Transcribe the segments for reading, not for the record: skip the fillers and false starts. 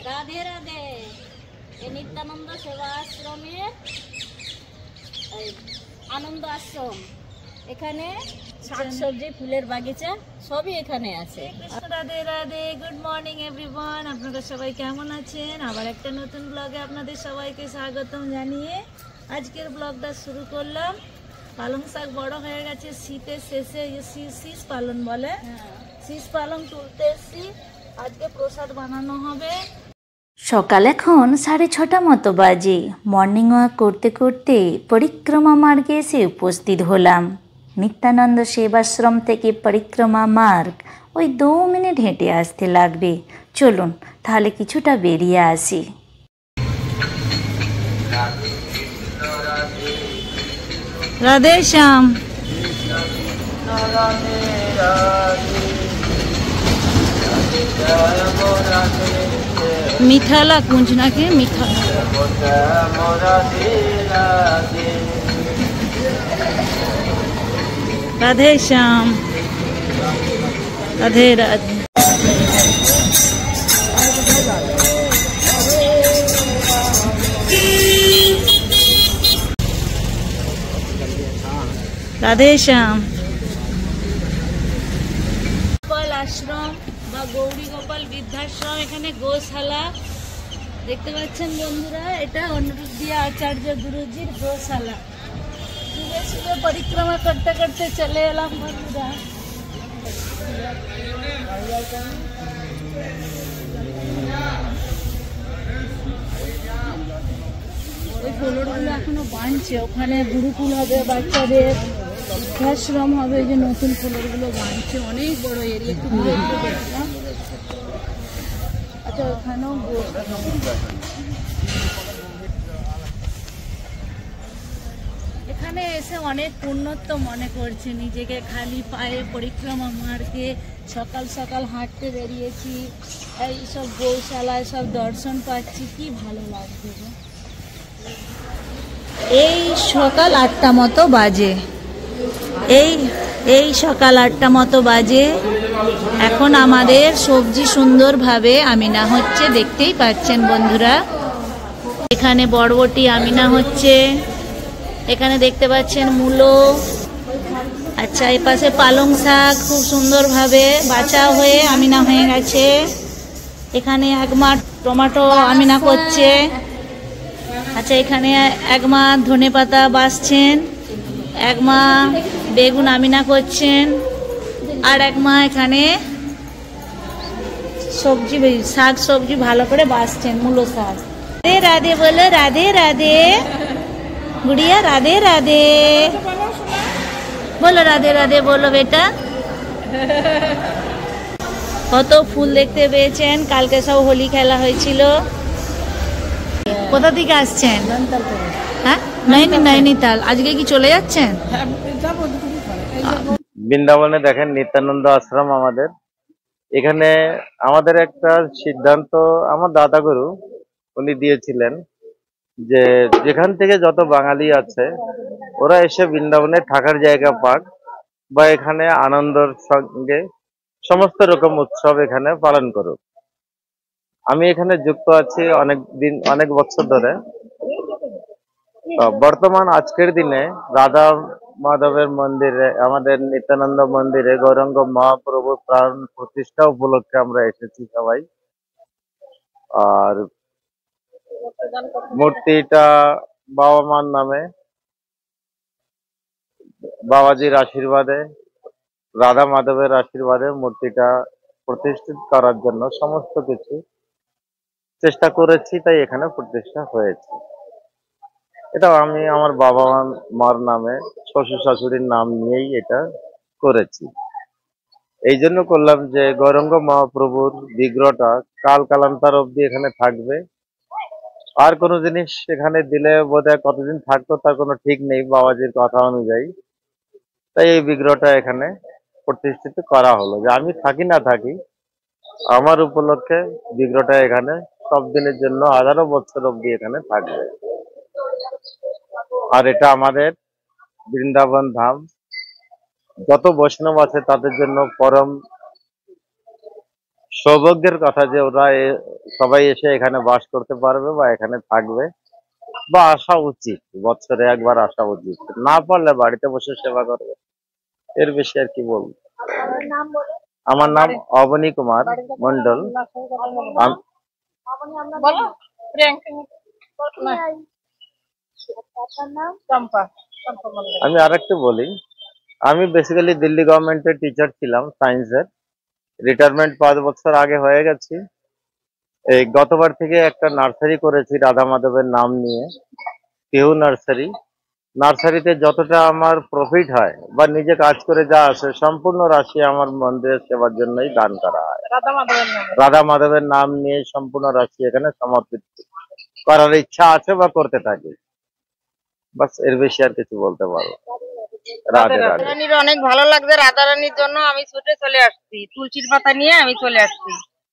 রাধে রাধে। এই নিত্যানন্দ সেবা আশ্রমের আনন্দ আশ্রম, এখানে শাকসবজি, ফুলের বাগিচা সবই এখানে আছে। Radhe Radhe, good morning everyone. আপনারা সবাই কেমন আছেন? আবার একটা নতুন ব্লগে আপনাদের সবাইকে স্বাগতম জানিয়ে আজকের ব্লগটা শুরু করলাম। পালং শাক বড় হয়ে গেছে, শীতের শেষে শীষ পালন বলে, শীষ পালন তুলতে এসছি। আজকে প্রসাদ বানানো হবে। সকাল এখন 6:30 মতো বাজে। মর্নিং ওয়াক করতে করতে পরিক্রমা মার্গে এসে উপস্থিত হলাম। নিত্যানন্দ সেবাশ্রম থেকে পরিক্রমা মার্গ ওই 2 মিনিট হেঁটে আসতে লাগবে। চলুন তাহলে কিছুটা বেরিয়ে আসি। রাধে শ্যাম। মিঠালা কুঞ্জ নাকি মিঠা। রাধে শ্যাম, রাধে রাধে। রাধে শ্যাম। গোপাল আশ্রম বা গৌরী গোপাল বৃদ্ধাশ্রম, এখানে গোশালা দেখতে পাচ্ছেন বন্ধুরা। এটা অনুরুদ্ধিয়া আচার্য গুরুজির গোশালা। সুবে সুবে পরিক্রমা করতে করতে চলে এলাম বন্ধুরা। ওই ফ্লোরগুলো এখনো বানছে, ওখানে গুরুকুল হবে, বাচ্চাদের বৃদ্ধাশ্রম হবে। যে নতুন ফ্লোরগুলো বানছে, অনেক বড় এরিয়া। একটু ঘুরে ঘুরে দেখলাম। আচ্ছা, ওখানেও এখানে এসে অনেক পুণ্যত্ব মনে করছে নিজেকে। খালি পায়ে পরিক্রমা মার্গে সকাল সকাল হাঁটতে বেরিয়েছি, এইসব গৌশালায় সব দর্শন পাচ্ছি, কি ভালো লাগছে। এই সকাল 8টা মতো বাজে, এই সকাল 8টা মতো বাজে। এখন আমাদের সবজি সুন্দরভাবে আমিনা হচ্ছে, দেখতেই পাচ্ছেন বন্ধুরা। এখানে বরবটি আমিনা হচ্ছে, এখানে দেখতে পাচ্ছেন মূলো। আচ্ছা, এই পাশে পালং শাক খুব সুন্দরভাবে বাছা হয়ে আমিনা হয়ে গেছে। এখানে একমা টমেটো আমিনা করছে। আচ্ছা, এখানে একমা ধনেপাতা বাছছেন, একমা বেগুন আমিনা করছেন, আর একমা এখানে সবজি শাক সবজি ভালো করে বাছছেন, মূলো শাক। রাধে রাধে বলো, রাধে রাধে গুড়িয়া, রাধে রাধে বলো, রাধে রাধে বলো বেটা। কত ফুল দেখতে পেয়েছেন, কালকে সব হোলি খেলা হয়েছিল। কোথা থেকে আসছেন? হ্যাঁ, নৈনিতাল। আজকে কি চলে যাচ্ছেন? বৃন্দাবনে দেখেন নিত্যানন্দ আশ্রম আমাদের এখানে। আমাদের একটা সিদ্ধান্ত আমার দাদা গুরু উনি দিয়েছিলেন যে যেখান থেকে যত বাঙালি আছে ওরা এসে বৃন্দাবনে থাকার জায়গা পাক, বা এখানে আনন্দের সঙ্গে সমস্ত রকম উৎসব এখানে পালন করুক। আমি এখানে যুক্ত আছি অনেক দিন, অনেক বছর ধরে। বর্তমান আজকের দিনে রাধা মাধবের মন্দিরে, আমাদের নিত্যানন্দ মন্দিরে গৌরাঙ্গ মহাপ্রভুর প্রাণ প্রতিষ্ঠা উপলক্ষে আমরা এসেছি সবাই। আর মূর্তিটা বাবা মার নামে, বাবাজির আশীর্বাদে, রাধা মাধবের আশীর্বাদে মূর্তিটা প্রতিষ্ঠিত করার জন্য সমস্ত কিছু চেষ্টা করেছি, তাই এখানে প্রতিষ্ঠা হয়েছে। এটা আমি আমার বাবা মার নামে, শ্বশুর শাশুড়ির নাম নিয়েই এটা করেছি। এই জন্য করলাম যে গৌরাঙ্গ মহাপ্রভুর বিগ্রহটা কাল কালান্তর অব্দি এখানে থাকবে। আর কোনো জিনিস এখানে দিলে বোধহয় কতদিন থাকতো তার কোনো ঠিক নেই বাবাজির কথা অনুযায়ী। তাই এই বিগ্রহটা এখানে প্রতিষ্ঠিত করা হলো, যে আমি থাকি না থাকি আমার উপলক্ষে বিগ্রহটা এখানে সব দিনের জন্য 1000 বছর অব্দি এখানে থাকবে। আর এটা আমাদের বৃন্দাবন ধাম, যত বৈষ্ণব আছে তাদের জন্য পরম সৌভাগ্যের কথা যে ওরা সবাই এসে এখানে বাস করতে পারবে বা এখানে থাকবে, বা আসা উচিত, বছরে একবার আসা উচিত, না পারলে বাড়িতে বসে সেবা করবে, এর বেশি আর কি বলবো। আমার নাম অবনী কুমার মন্ডল। আমি আরেকটু বলি, আমি বেসিক্যালি দিল্লি গভর্নমেন্টের টিচার ছিলাম সায়েন্সের। রিটায়ারমেন্ট 5 বছর আগে হয়ে গেছি। এই গতবার থেকে একটা নার্সারি করেছি রাধা মাধবের নাম নিয়ে, কেউ নার্সারি। নার্সারিতে যতটা আমার প্রফিট হয় বা নিজে কাজ করে যা আসে, সম্পূর্ণ রাশি আমার মন্দিরের সেবার জন্যই দান করা হয়। রাধা মাধবের নাম নিয়ে সম্পূর্ণ রাশি এখানে সমর্পিত করার ইচ্ছা আছে বা করতে থাকি। বাস, এর বেশি আর কিছু বলতে পারবো। রাধে রাধে। রাধারানীর অনেক ভালো লাগছে, রাধারানীর জন্য আমি ছুটে চলে আসছি, তুলসীর পাতা নিয়ে আমি চলে আসছি।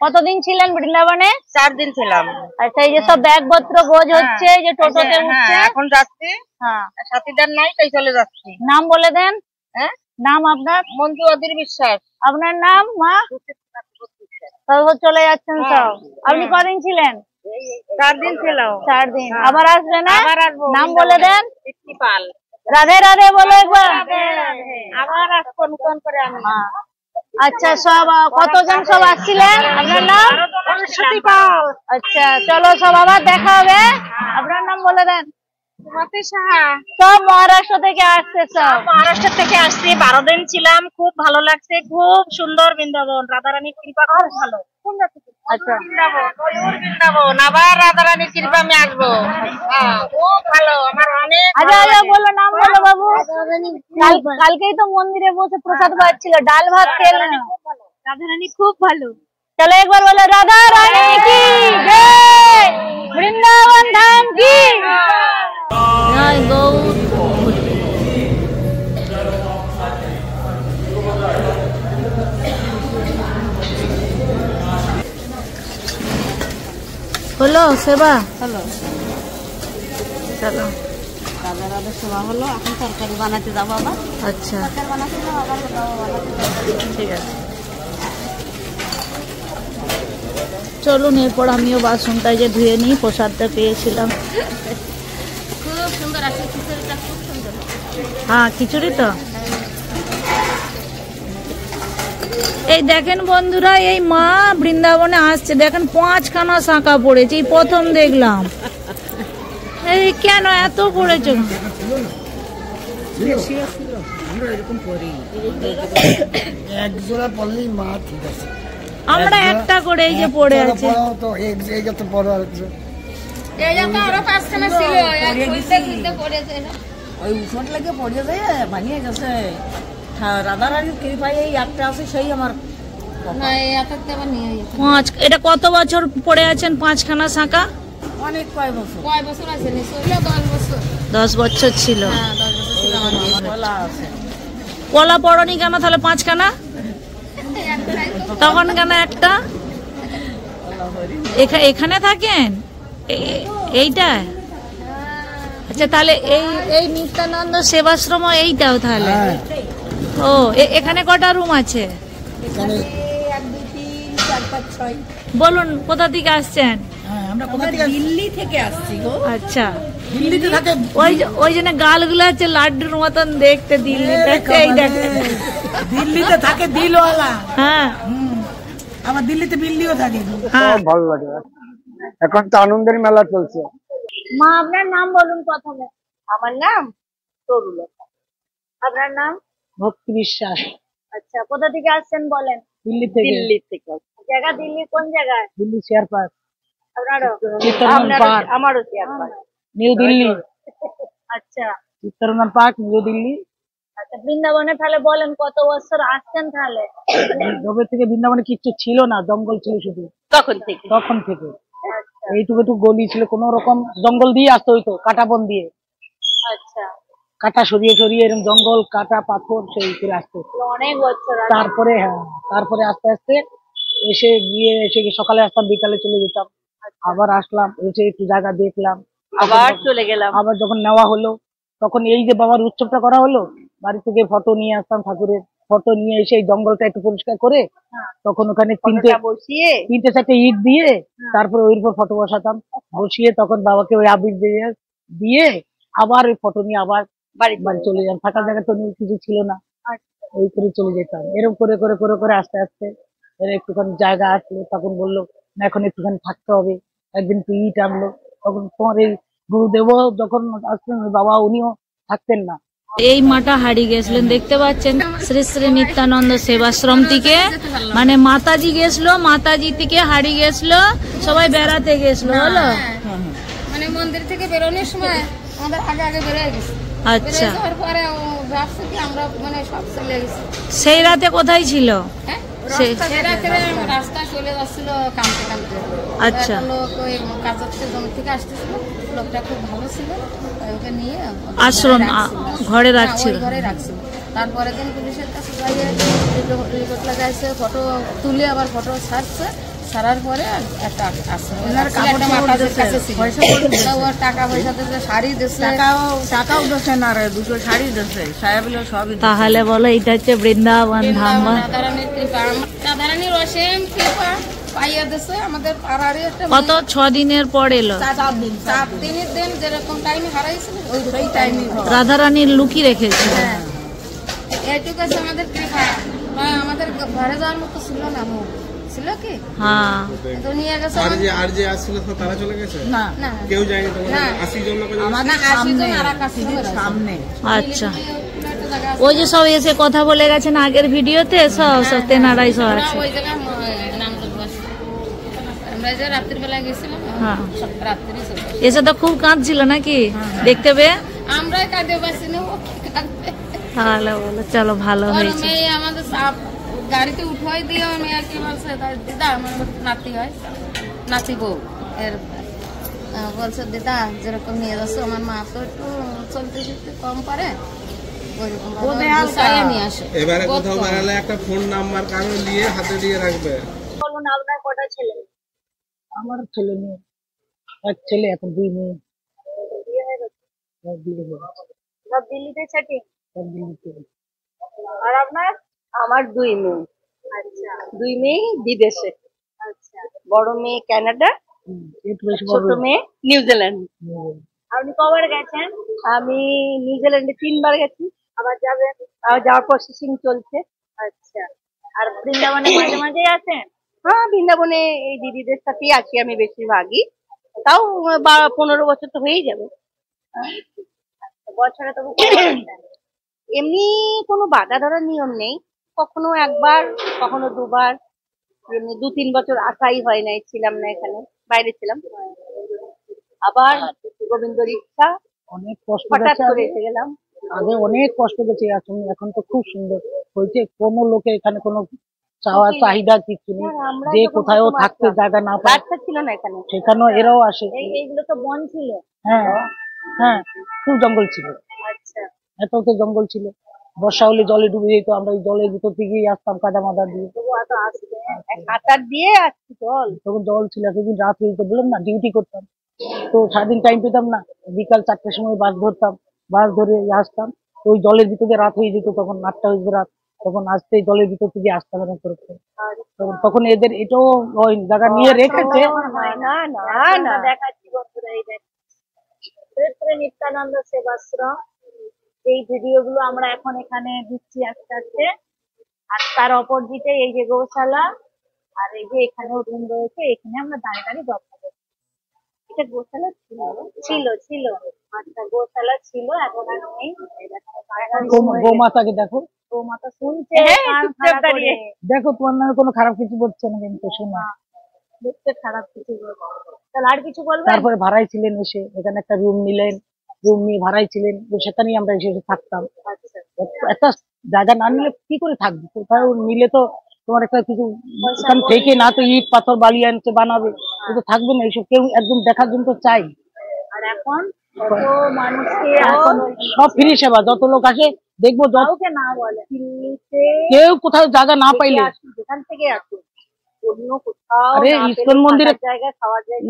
কতদিন ছিলেন বৃন্দাবনে? 4 দিন ছিলাম। আচ্ছা, এই যে সব ব্যাগপত্র গোজ হচ্ছে, এই যে টোটোতে উঠছে, এখন যাচ্ছি। হ্যাঁ, সাথীদার নাই তাই চলে যাচ্ছি। নাম বলে দেন। হ্যাঁ, নাম আপনার? মঞ্জু অধীর বিশ্বাস। আপনার নাম? মা সব চলে যাচ্ছেন সব। আপনি কদিন ছিলেন? 4 দিন ছিলাম। 4 দিন। আবার আসবে না? আবার আসবো। নাম বলে দেন। পাল। রাধে রাধে বলো একবার। আবার আসবো নতুন করে আমি। আচ্ছা, সব কতজন সব আসছিলেন? আপনার নাম? পাল। আচ্ছা, চলো সব আবার দেখা হবে। আপনার নাম বলে দেন। সুমতি সাহা। সব মহারাষ্ট্র থেকে আসছে। সব মহারাষ্ট্র থেকে আসছি। 12 দিন ছিলাম, খুব ভালো লাগছে, খুব সুন্দর বৃন্দাবন। রাধারানীর কৃপা খুব ভালো। আচ্ছা, বৃন্দাবন আবার রাধারানীর কৃপা আমি আসবো। খুব ভালো, আমার অনেক। আচ্ছা আচ্ছা, বলো নাম বলো বাবু। কালকেই তো মন্দিরে বসে প্রসাদ পাচ্ছিল, ডাল ভাত খেলেন। রাধারানী খুব ভালো। চলো একবার বলো রাধা রানী কি জয়, বৃন্দাবন ধাম কি জয়। গৌর হলো সেবা? হলো। চলো, রাধা রাধা সেবা হলো, এখন তরকারি বানাতে যাবো আবার। আচ্ছা তরকারি বানাতে যাবো আবার, ঠিক আছে। চলুন, এরপর আমিও বাসনটা যে ধুয়ে নিই, প্রসাদটা পেয়েছিলাম। খুব সুন্দর আছে খিচুড়িটা, খুব সুন্দর। হ্যাঁ, খিচুড়ি তো। এই দেখেন বন্ধুরা, এই মা বৃন্দাবনে আসছে, দেখেন 5খানা শাঁখা পড়েছে, এই প্রথম দেখলাম। এই কেন এত পড়েছে? আমরা একটা করে এই যে পড়ে আছে। রাধারানীর কৃপায় এই একটা আছে, সেই আমার। এটা কত বছর পড়ে আছেন 5খানা শাঁখা? অনেক কয় বছর আছে, 10 বছর। 10 বছর ছিল। 10 বছর ছিল আমার বিয়ে। কলা পড়নি কেন তাহলে 5খানা? তখন কেন একটা? এখানে থাকেন এইটা? আচ্ছা, তাহলে এই নিত্যানন্দ সেবাশ্রম এইটাও তাহলে? ও, এখানে কটা রুম আছে? 1, 2, 3, 4, 5, 6। বলুন কোথা থেকে আসছেন? আমরা দিল্লি থেকে আসছি গো। আচ্ছা, দিল্লিতে থাকে। ওই জন্য গালগুলো আছে লাড্ডুর মতন দেখতে। দিল্লিতে এই দেখেন, দিল্লিতে থাকে দিলওয়ালা। হ্যাঁ, আমার দিল্লিতে বিল্লিও থাকে। হ্যাঁ, ভালো লাগে। এখন তো আনন্দের মেলা চলছে। মা আপনার নাম বলুন প্রথমে। আমার নাম তরুলতা। আপনার নাম? ভক্তি বিশ্বাস। আচ্ছা, কোথা থেকে আসছেন বলেন? দিল্লি থেকে। জায়গা দিল্লি কোন জায়গায়? Delhi share park. আপনারও? আমারও শেয়ার পার্ক, নিউ দিল্লি। আচ্ছা, চিত্তরঞ্জন পার্ক, নিউ দিল্লি। আচ্ছা, বৃন্দাবনে তাহলে বলেন কত বছর আসছেন তাহলে? যবে থেকে বৃন্দাবনে কিচ্ছু ছিল না, জঙ্গল ছিল শুধু। তখন থেকে এইটুকু গলি ছিল, কোন রকম জঙ্গল দিয়ে আসতে হইতো, কাটা বন দিয়ে। আচ্ছা, কাটা সরিয়ে এরকম জঙ্গল, কাটা পাথর সেই করে আসতে। অনেক বছর। তারপরে আস্তে আস্তে এসে সকালে আসতাম, বিকালে চলে যেতাম। আবার আসলাম, এসে একটু জায়গা দেখলাম, আবার চলে গেলাম। আবার যখন নেওয়া হলো, তখন এই যে বাবার উৎসবটা করা হলো, বাড়ি থেকে ফটো নিয়ে আসতাম ঠাকুরের, ফটো নিয়ে এসে এই জঙ্গলটা একটু পরিষ্কার করে তখন ওখানে তিনটে চারটে ইট দিয়ে তারপরে ওই উপর ফটো বসাতাম, বসিয়ে তখন বাবাকে ওই আবির দিয়ে আবার ওই ফটো নিয়ে আবার বাড়ি চলে যেতাম। ফাঁকা জায়গা তো কিছু ছিল না, ওই করে চলে যেতাম। এরকম করে করে করে করে আস্তে আস্তে একটুখানি জায়গা আসলো, তখন বললো না এখন একটুখানি থাকতে হবে। একদিন একটু ইট আনলো, তখন তোমার এই গুরুদেব যখন আসতেন বাবা উনিও থাকতেন না। এই মাটা হারিয়ে গেছিলেন, দেখতে পাচ্ছেন শ্রী শ্রী নিত্যানন্দ সেবাশ্রম থেকে, মানে মাতাজি গেছিল, মাতাজি থেকে হারিয়ে গেছিল, সবাই বেড়াতে গেছিল, হলো মানে মন্দির থেকে বেরোনোর সময় আমাদের আগে আগে বেরিয়ে গেছে। আচ্ছা, পরে ভাবছে কি আমরা মানে সব চলে গেছি। সেই রাতে কোথায় ছিল? রাস্তায় চলে যাচ্ছিল কামতে কামতে। আচ্ছা, লোক ওই কাজের জমি থেকে আসতেছিল, লোকটা খুব ভালো ছিল, ওকে নিয়ে আশ্রম ঘরে রাখছিল। ঘরে রাখছিল। তারপরে দিন পুলিশের কাছে যাইয়ে রিপোর্ট লাগাইছে, ফটো তুলে আবার ফটো ছাড়ছে, ছাড়ার পরে একটা আশ্রম টাকা পয়সা দিচ্ছে, শাড়ি দিচ্ছে, টাকাও দিচ্ছে না রে, দুটো শাড়ি দিচ্ছে, সায়াবিল সবই। তাহলে বলো এটা হচ্ছে বৃন্দাবন ধাম। রাধারানীর কৃপা, রাধারানীর অসীম কৃপা পাইয়া দিচ্ছে আমাদের পাড়ারই একটা। কত 6 দিনের পর এলো? 7 দিনের দিন যেরকম টাইমে হারাইছিল ওই টাইমে রাধারানীর লুকিয়ে রেখেছে। এইটুকু আছে আমাদের কৃপা। আমাদের ঘরে যাওয়ার মতো ছিল না, মুখ ছিল কি? হ্যাঁ, তো নিয়ে গেছে। আর যে আসছিল তারা চলে গেছে? না না, কেউ যায়নি। তোমাদের 80 জন লোক আমাদের 80 জন আর সামনে। আচ্ছা, ওই যে সব এসে কথা বলে গেছেন আগের ভিডিওতে, সব তেনারাই সব আছে। ওই জায়গায় নাম আমরা যে রাত্রির বেলা গেছিলাম, হ্যাঁ, রাত্রি এসে তো খুব কাঁদছিল নাকি দেখতে পেয়ে? আমরাই কাঁদে পাচ্ছি না, ও কাঁদবে। তাহলে বলো চলো ভালো হয়েছে। মেয়ে আমাদের গাড়িতে উঠাই দিয়ে মেয়ে কি বলছে, দিদা আমার নাতি হয়, নাতি বউ এর বলছে দিদা যেরকম নিয়ে যাচ্ছে, আমার মা তো একটু চলতে ফিরতে কম পারে, নিয়ে আসে। এবারে কোথাও বেড়ালে একটা ফোন নাম্বার কারো নিয়ে হাতে দিয়ে রাখবে। বলুন আপনার কটা ছেলে? আমার ছেলে মেয়ে, এক ছেলে, এখন 2 মেয়ে। সব দিল্লিতে সেটিং? আর আপনার? আমার 2 মেয়ে। আচ্ছা, 2 মেয়ে বিদেশে। আচ্ছা, বড় মেয়ে কানাডা, ছোট মেয়ে নিউজিল্যান্ড। আপনি কবার গেছেন? আমি নিউজিল্যান্ডে 3 বার গেছি, আবার যাবেন? আর যাওয়ার প্রসেসিং চলছে। আচ্ছা, আর বৃন্দাবনে মাঝে মাঝেই আসেন? হ্যাঁ, বৃন্দাবনে এই দিদিদের সাথেই আছি আমি বেশিরভাগই, তাও 15 বছর তো হয়েই যাবে। বছরে তবু কবার আসেন? এমনি কোনো বাধা ধরার নিয়ম নেই, কখনো একবার, কখনো 2 বার। এমনি 2-3 বছর আসাই হয় নাই, ছিলাম না এখানে, বাইরে ছিলাম। আবার গোবিন্দর ইচ্ছা, অনেক কষ্ট হঠাৎ গেছে করে এসে গেলাম। আগে অনেক কষ্ট গেছে, এখন তো খুব সুন্দর হয়েছে। কোনো লোকে এখানে কোনো চাওয়া চাহিদা কিছু নেই, যে কোথাও থাকতে জায়গা না পায় রাস্তা ছিল না এখানে, সেখানেও এরাও আসে। এইগুলো তো বন ছিল? হ্যাঁ হ্যাঁ, খুব জঙ্গল ছিল, আচ্ছা, এত তো জঙ্গল ছিল। বর্ষা হলে জলে ডুবে যেত, আমরা ওই জলের ভিতর থেকেই আসতাম কাদা মাদা দিয়ে। কাতার দিয়ে আসছি জল, তখন জল ছিল। একদিন রাত হয়ে যেত, বললাম না ডিউটি করতাম তো সারাদিন টাইম পেতাম না, বিকাল 4টার সময় বাস ধরতাম, বাস ধরে আসতাম, তো ওই জলের ভিতরে রাত হয়ে যেত, তখন 8টা হয়ে যেত রাত, তখন আসতে জলের ভিতর থেকে আসতাম এরকম করে। তখন এদের এটাও ওই জায়গা নিয়ে রেখেছে। না না না, দেখাচ্ছি বন্ধুরা, এই দেখ নিত্যানন্দ সেবাশ্রম, এই ভিডিওগুলো আমরা এখন এখানে দিচ্ছি আস্তে আস্তে। আর তার অপোজিটে এই যে গৌশালা, আর এই যে এখানেও রুম রয়েছে, এখানে আমরা দাঁড়িয়ে দাঁড়িয়ে গল্প করছি। এটা গোশালা ছিল? ছিল ছিল, আচ্ছা গোশালা ছিল, এখন আর নেই। গোমাতাকে দেখো, গোমাতা শুনছে, দেখো তোমার নামে কোনো খারাপ কিছু বলছে না কিন্তু, শোনা দেখতে খারাপ কিছু বলছে। তাহলে আর কিছু বলবেন? তারপরে ভাড়াই ছিলেন এসে, এখানে একটা রুম নিলেন, রুম নিয়ে ভাড়াই ছিলেন, তো সেখানেই আমরা এসে থাকতাম। একটা জায়গা না নিলে কি করে থাকবে, কোথাও নিলে তো তোমার একটা কিছু থেকে না, তো ইট পাথর বালি আনছে বানাবে, তো থাকবে না এইসব। কেউ একদম দেখার জন্য তো চাই। আর এখন কত মানুষকে এখন সব ফ্রি সেবা, যত লোক আসে দেখবো, কাউকে না বলে দিল্লিতে কেউ কোথাও জায়গা না পাইলে যেখান থেকে আসুন আরে ইসকন মন্দিরে,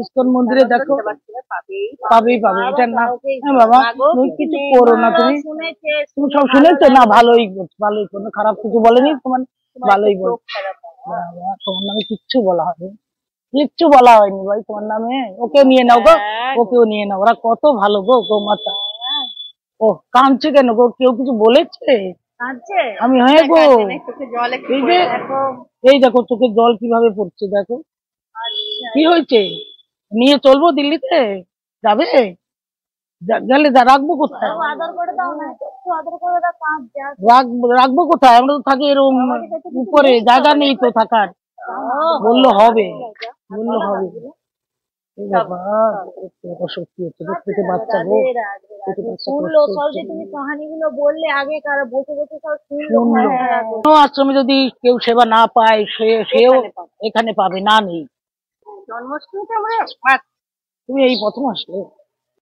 ইসকন মন্দিরে দেখো পাবেই পাবে, এটা না হ্যাঁ বাবা তুমি কিছু করো না, তুমি তুমি সব শুনেছো না, ভালোই করছো, ভালোই করছো, খারাপ কিছু বলেনি তোমার, ভালোই বলছো। তোমার নামে কিচ্ছু বলা হয়নি, কিচ্ছু বলা হয়নি ভাই তোমার নামে। ওকেও নিয়ে নাও গো, ওকেও নিয়ে নাও, ওরা কত ভালো গো, গো মাতা। ও কাঁদছে কেন গো, কেউ কিছু বলেছে? আমি হ্যাঁ গো, এই যে এই দেখো চোখে জল কিভাবে পড়ছে, দেখো কি হয়েছে। নিয়ে চলবো দিল্লিতে, যাবে? গেলে রাখবো কোথায়, রাখবো কোথায়? আমরা তো থাকি এরকম উপরে, জায়গা নেই তো থাকার। বললো হবে, বললো হবে। সত্যি হচ্ছে থেকে বাচ্চা গো, আশ্রমে যদি কেউ সেবা না পায়, সেও এখানে পাবে, না নেই। তুমি এই প্রথম আসলে?